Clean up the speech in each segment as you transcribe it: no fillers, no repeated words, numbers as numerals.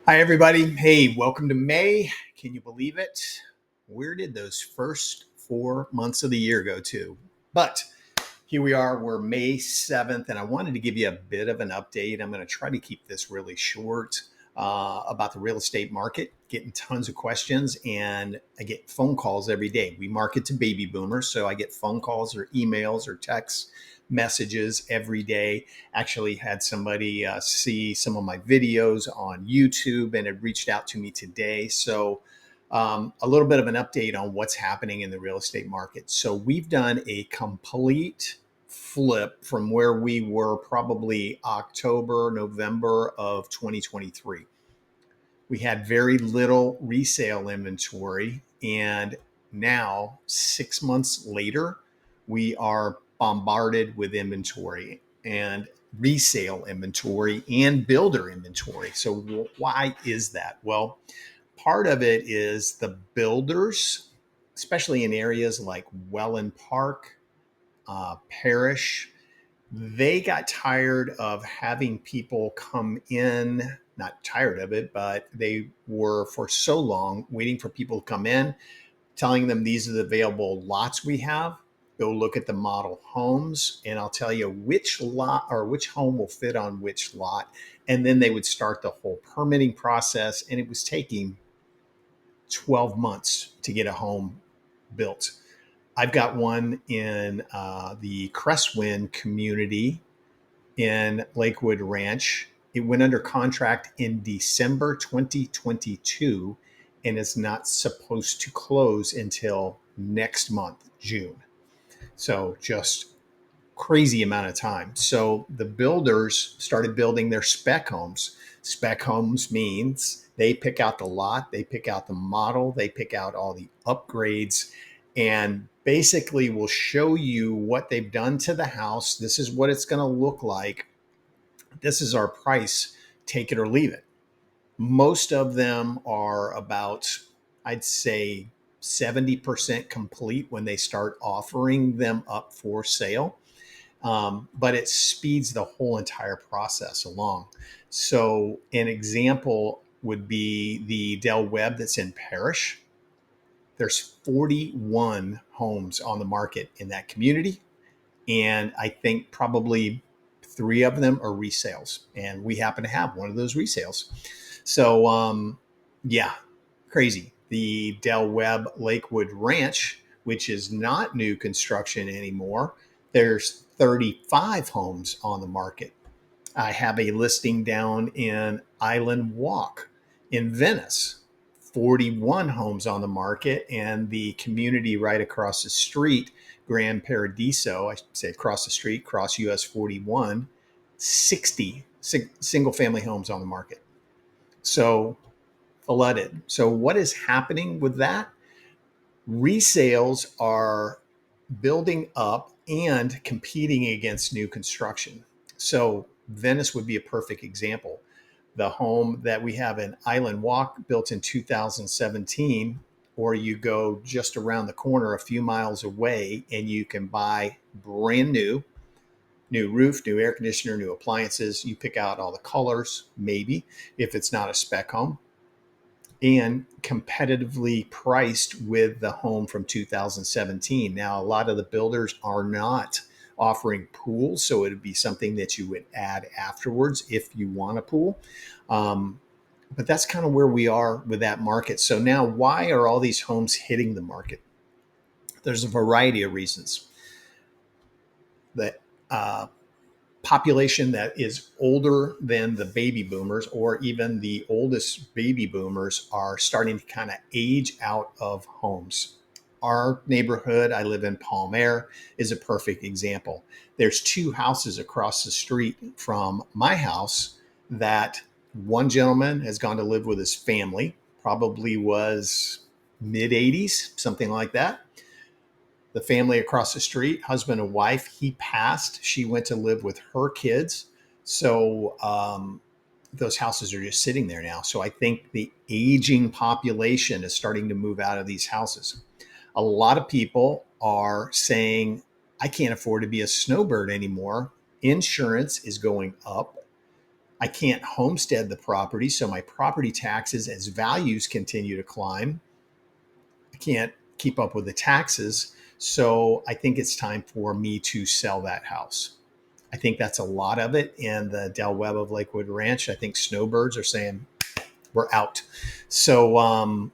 Hi, everybody. Hey, welcome to May. Can you believe it? Where did those first 4 months of the year go to? But here we are. We're May 7th, and I wanted to give you a bit of an update. I'm going to try to keep this really short about the real estate market, getting tons of questions, and I get phone calls every day. We market to baby boomers, so I get phone calls or emails or texts messages every day. Actually had somebody see some of my videos on YouTube and had reached out to me today. So a little bit of an update on what's happening in the real estate market. So we've done a complete flip from where we were probably October, November of 2023. We had very little resale inventory. And now, 6 months later, we are bombarded with inventory and resale inventory and builder inventory. So, why is that? Well, part of it is the builders, especially in areas like Welland Park, Parrish, they got tired of having people come in, not tired of it, but they were for so long waiting for people to come in, telling them these are the available lots we have. Go look at the model homes, and I'll tell you which lot or which home will fit on which lot. And then they would start the whole permitting process, and it was taking 12 months to get a home built. I've got one in the Crestwind community in Lakewood Ranch. It went under contract in December 2022 and is not supposed to close until next month, June. So just crazy amount of time. So the builders started building their spec homes. Spec homes means they pick out the lot, they pick out the model, they pick out all the upgrades, and basically will show you what they've done to the house. This is what it's going to look like. This is our price. Take it or leave it. Most of them are about, I'd say, 70% complete when they start offering them up for sale. But it speeds the whole entire process along. So, an example would be the Del Webb that's in Parrish. There's 41 homes on the market in that community. And I think probably three of them are resales. And we happen to have one of those resales. So, yeah, crazy. The Del Webb Lakewood Ranch, which is not new construction anymore, there's 35 homes on the market. I have a listing down in Island Walk in Venice, 41 homes on the market, and the community right across the street, Grand Paradiso, I should say across the street, cross US 41, 60 single family homes on the market. So flooded. So what is happening with that? Resales are building up and competing against new construction. So Venice would be a perfect example. The home that we have in Island Walk, built in 2017, or you go just around the corner a few miles away and you can buy brand new roof, new air conditioner, new appliances. You pick out all the colors, maybe, if it's not a spec home, and competitively priced with the home from 2017. Now, a lot of the builders are not offering pools, so it would be something that you would add afterwards if you want a pool. But that's kind of where we are with that market. So now, why are all these homes hitting the market? There's a variety of reasons. The population that is older than the baby boomers, or even the oldest baby boomers, are starting to kind of age out of homes. Our neighborhood, I live in Palm Air, is a perfect example. There's two houses across the street from my house that one gentleman has gone to live with his family, probably was mid 80s, something like that. The family across the street, husband and wife, he passed. She went to live with her kids. So those houses are just sitting there now. So I think the aging population is starting to move out of these houses. A lot of people are saying, I can't afford to be a snowbird anymore. Insurance is going up. I can't homestead the property, so my property taxes, as values continue to climb, I can't keep up with the taxes. So I think it's time for me to sell that house. I think that's a lot of it in the Del Webb of Lakewood Ranch. I think snowbirds are saying we're out. So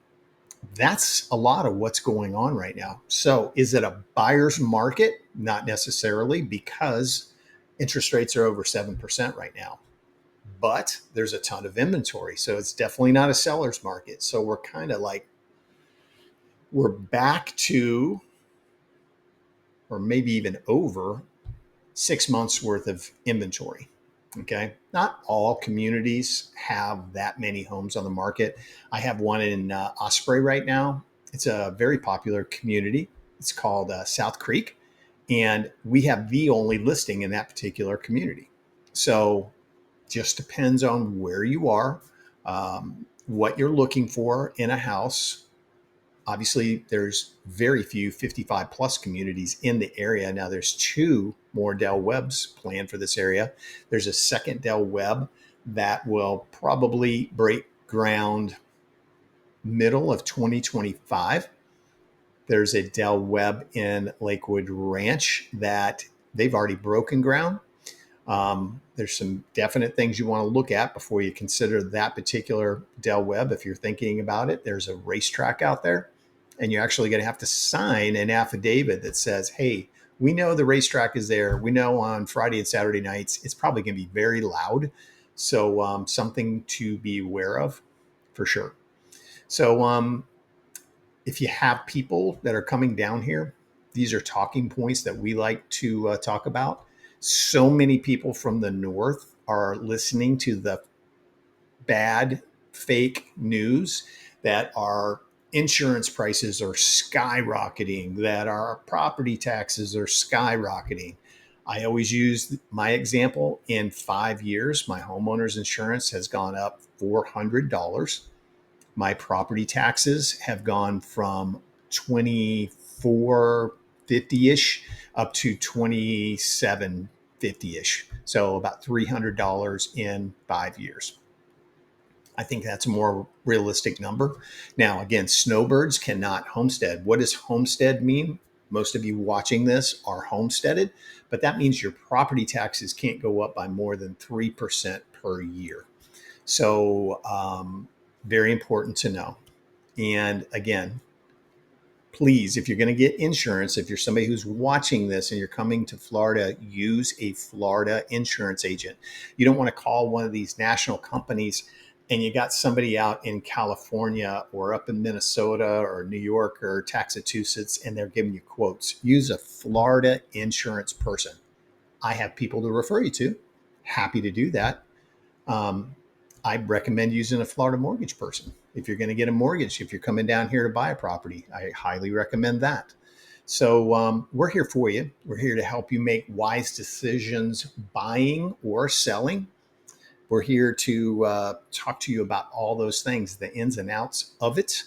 that's a lot of what's going on right now. So is it a buyer's market? Not necessarily, because interest rates are over 7% right now. But there's a ton of inventory. So it's definitely not a seller's market. So we're kind of like, we're back to, or maybe even over 6 months worth of inventory. Okay. Not all communities have that many homes on the market. I have one in Osprey right now. It's a very popular community. It's called South Creek. And we have the only listing in that particular community. So just depends on where you are, what you're looking for in a house. Obviously, there's very few 55 plus communities in the area. Now there's 2 more Del Webbs planned for this area. There's a second Del Webb that will probably break ground middle of 2025. There's a Del Webb in Lakewood Ranch that they've already broken ground. There's some definite things you want to look at before you consider that particular Del Webb. If you're thinking about it, there's a racetrack out there, and you're actually going to have to sign an affidavit that says, hey, we know the racetrack is there. We know on Friday and Saturday nights, it's probably going to be very loud. So something to be aware of for sure. So if you have people that are coming down here, these are talking points that we like to talk about. So many people from the north are listening to the bad, fake news that our insurance prices are skyrocketing, that our property taxes are skyrocketing. I always use my example. In 5 years, my homeowner's insurance has gone up $400. My property taxes have gone from 2450-ish up to 2750-ish. So about $300 in 5 years. I think that's a more realistic number. Now, again, snowbirds cannot homestead. What does homestead mean? Most of you watching this are homesteaded, but that means your property taxes can't go up by more than 3% per year. So very important to know. And again, please, if you're going to get insurance, if you're somebody who's watching this and you're coming to Florida, use a Florida insurance agent. You don't want to call one of these national companies and you got somebody out in California or up in Minnesota or New York or Massachusetts and they're giving you quotes. Use a Florida insurance person. I have people to refer you to. Happy to do that. I recommend using a Florida mortgage person. If you're going to get a mortgage, if you're coming down here to buy a property, I highly recommend that. So we're here for you. We're here to help you make wise decisions buying or selling. We're here to talk to you about all those things, the ins and outs of it,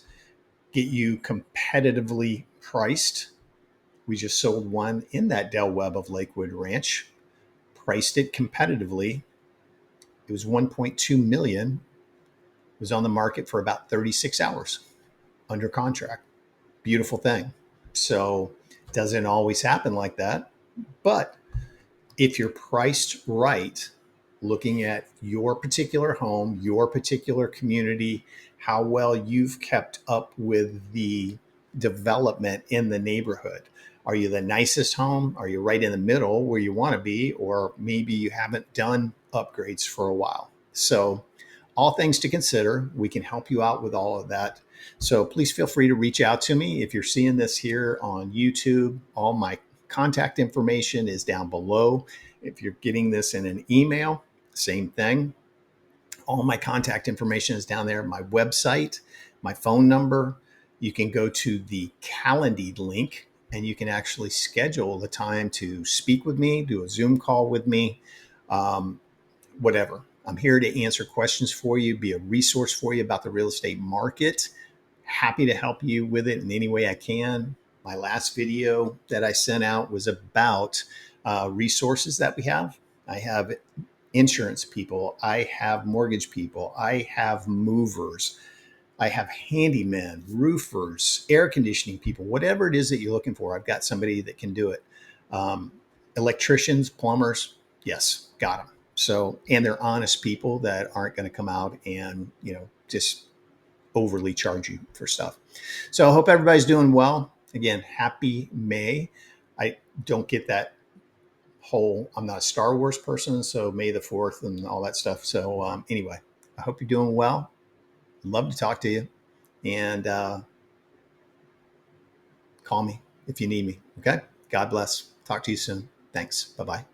get you competitively priced. We just sold one in that Del Webb of Lakewood Ranch, priced it competitively. It was 1.2 million. It was on the market for about 36 hours under contract. Beautiful thing. So it doesn't always happen like that. But if you're priced right, looking at your particular home, your particular community, how well you've kept up with the development in the neighborhood. Are you the nicest home? Are you right in the middle where you want to be? Or maybe you haven't done upgrades for a while. So all things to consider. We can help you out with all of that. So please feel free to reach out to me. If you're seeing this here on YouTube, all my contact information is down below. If you're getting this in an email, same thing. All my contact information is down there. My website, my phone number. You can go to the Calendly link and you can actually schedule the time to speak with me, do a Zoom call with me, whatever. I'm here to answer questions for you, be a resource for you about the real estate market. Happy to help you with it in any way I can. My last video that I sent out was about resources that we have. I have insurance people. I have mortgage people. I have movers. I have handymen, roofers, air conditioning people, whatever it is that you're looking for. I've got somebody that can do it. Um, Electricians, plumbers, yes, got them. So, and they're honest people that aren't going to come out and, just overly charge you for stuff. So I hope everybody's doing well. Again, happy May. I don't get that whole, I'm not a Star Wars person, so May the 4th and all that stuff. So anyway, I hope you're doing well. Love to talk to you. And call me if you need me. Okay. God bless. Talk to you soon. Thanks. Bye bye.